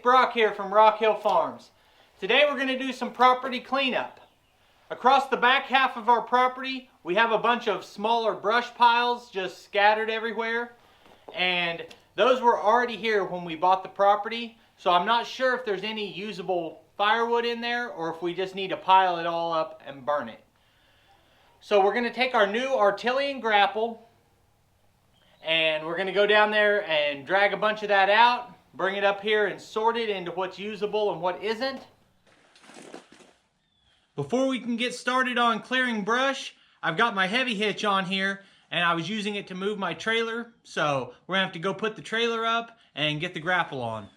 Brock here from Rock Hill Farms. Today we're going to do some property cleanup. Across the back half of our property, we have a bunch of smaller brush piles just scattered everywhere. And those were already here when we bought the property, so I'm not sure if there's any usable firewood in there or if we just need to pile it all up and burn it. So we're going to take our new Artillian Grapple and we're going to go down there and drag a bunch of that out, bring it up here and sort it into what's usable and what isn't. Before we can get started on clearing brush, I've got my heavy hitch on here and I was using it to move my trailer, so we're going to have to go put the trailer up and get the grapple on.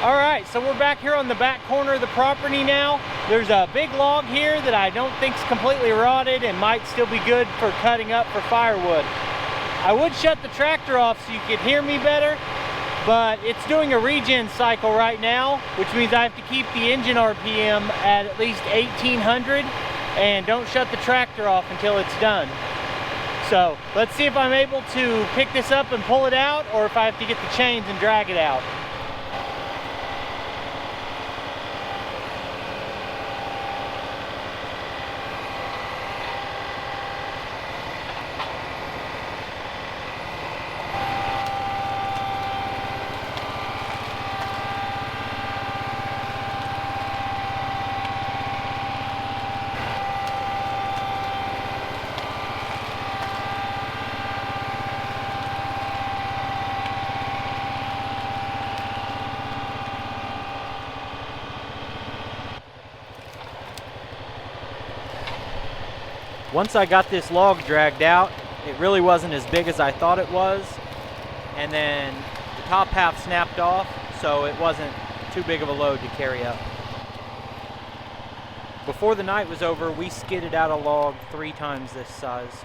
Alright, so we're back here on the back corner of the property now. There's a big log here that I don't think's completely rotted and might still be good for cutting up for firewood. I would shut the tractor off so you could hear me better, but it's doing a regen cycle right now, which means I have to keep the engine RPM at least 1800 and don't shut the tractor off until it's done. So let's see if I'm able to pick this up and pull it out, or if I have to get the chains and drag it out. Once I got this log dragged out, it really wasn't as big as I thought it was, and then the top half snapped off, so it wasn't too big of a load to carry up. Before the night was over, we skidded out a log 3 times this size.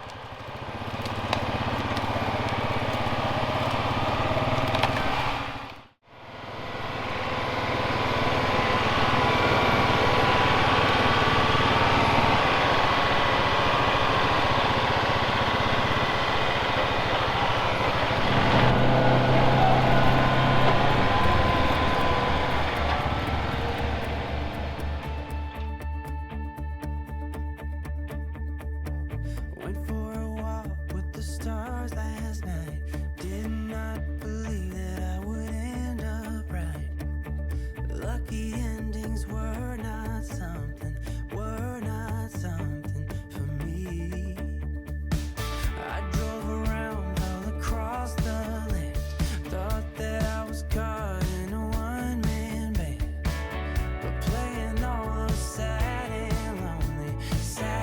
Went for a walk with the stars last night. Did not believe that I would end up right. Lucky endings were not something for me. I drove around all across the land. Thought that I was caught in a one-man band, but playing all those sad and lonely songs.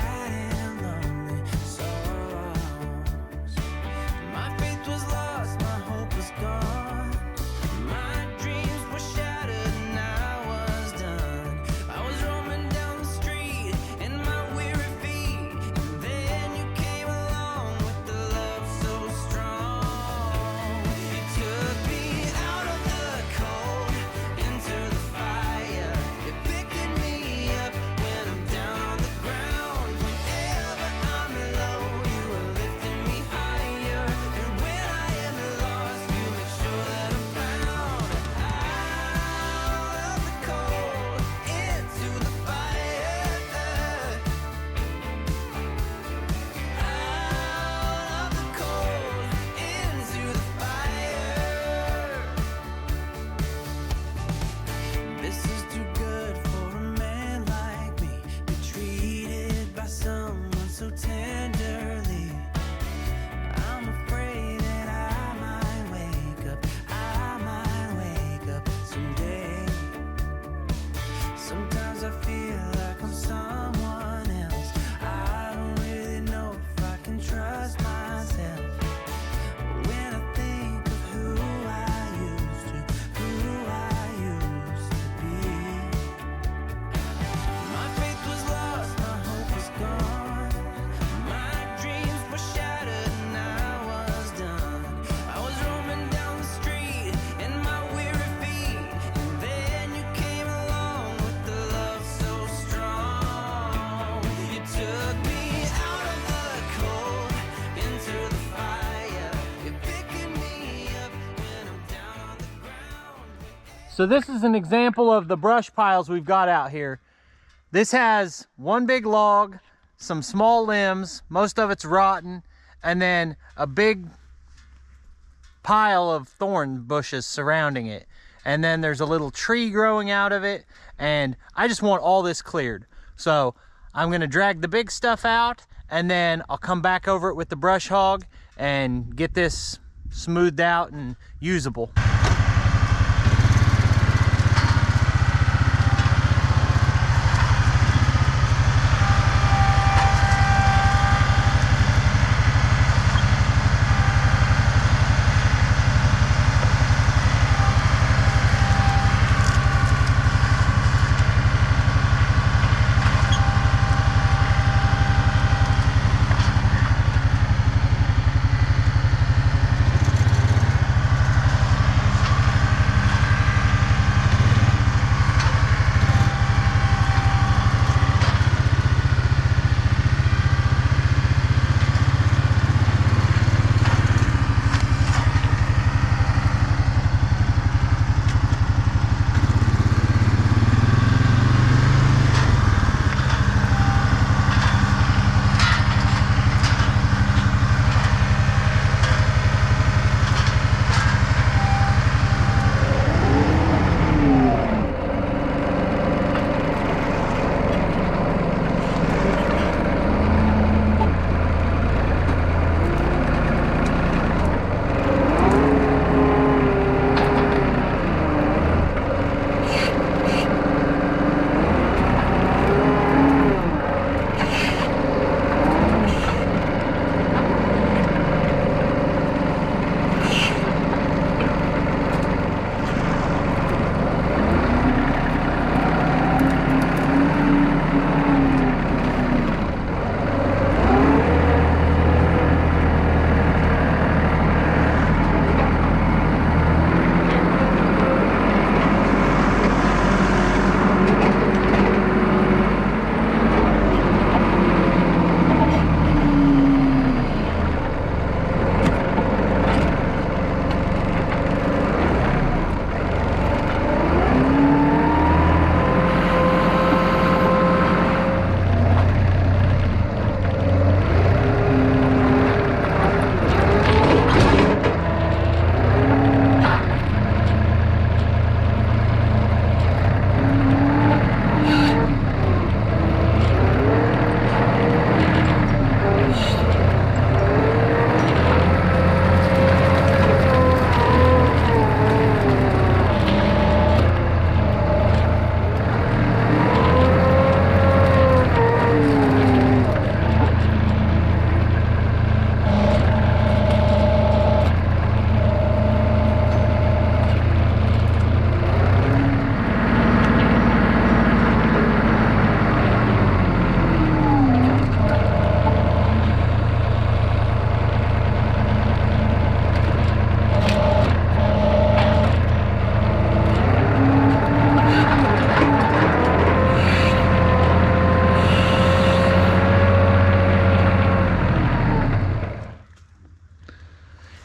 My faith was lost, my hope was gone. My dreams were shattered and I was done. I was roaming down the street in my weary feet, and then you came along with the love so strong. You took me out of the cold into the fire. You're picking me up when I'm down on the ground. Whenever I'm low, you are lifting me higher. And when I am lost, you make sure that I'm found. Out of the cold into the fire. Out of the cold into the fire. This is too good for a man like me, be treated by someone so tenderly. I'm afraid that I might wake up someday. Sometimes I feel like I'm someone else. I don't really know if I can trust myself. When I think of who I used to be. My faith was lost, my hope was gone. My dreams were shattered and I was done. I was roaming down the street in my weary feet, and then you came along with the love so strong. You took me out of the cold into the fire. You're picking me up when I'm down on the ground. So this is an example of the brush piles we've got out here. This has one big log, some small limbs, most of it's rotten, and then a big pile of thorn bushes surrounding it. And then there's a little tree growing out of it, and I just want all this cleared. So I'm gonna drag the big stuff out, and then I'll come back over it with the brush hog and get this smoothed out and usable.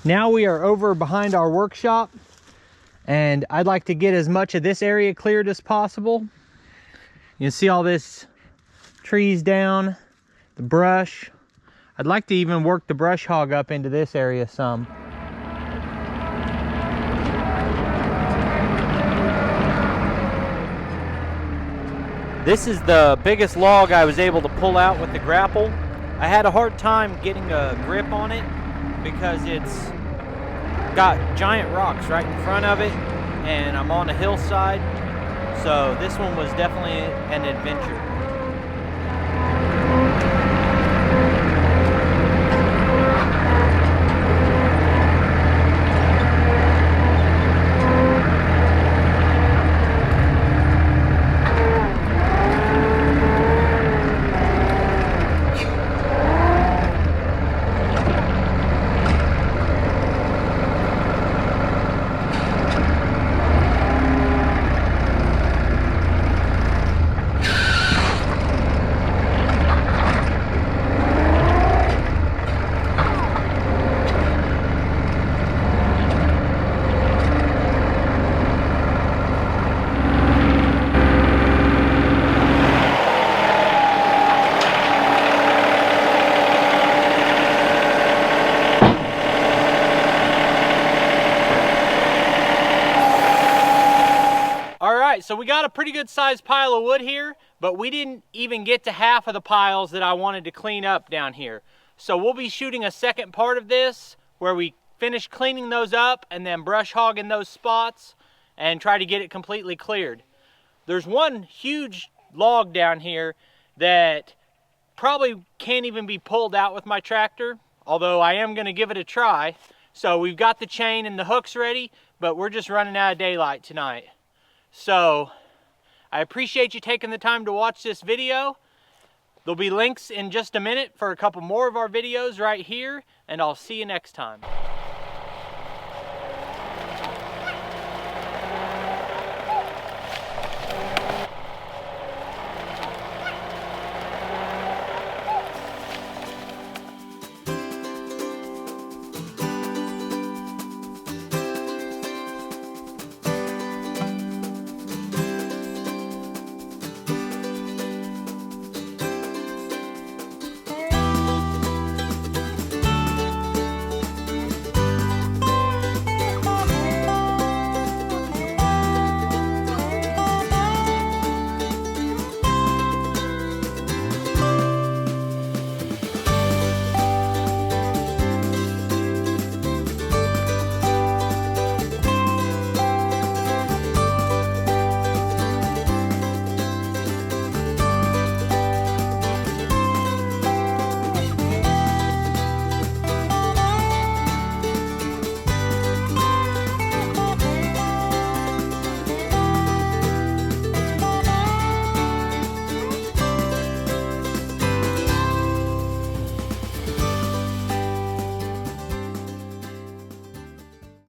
Now we are over behind our workshop, and I'd like to get as much of this area cleared as possible. You can see all this trees down, the brush. I'd like to even work the brush hog up into this area some. This is the biggest log I was able to pull out with the grapple. I had a hard time getting a grip on it because it's got giant rocks right in front of it, and I'm on a hillside, so this one was definitely an adventure. So we got a pretty good sized pile of wood here, but we didn't even get to half of the piles that I wanted to clean up down here. So we'll be shooting a second part of this where we finish cleaning those up and then brush hogging those spots and try to get it completely cleared. There's one huge log down here that probably can't even be pulled out with my tractor, although I am going to give it a try. So we've got the chain and the hooks ready, but we're just running out of daylight tonight. So I appreciate you taking the time to watch this video. There'll be links in just a minute for a couple more of our videos right here, and I'll see you next time.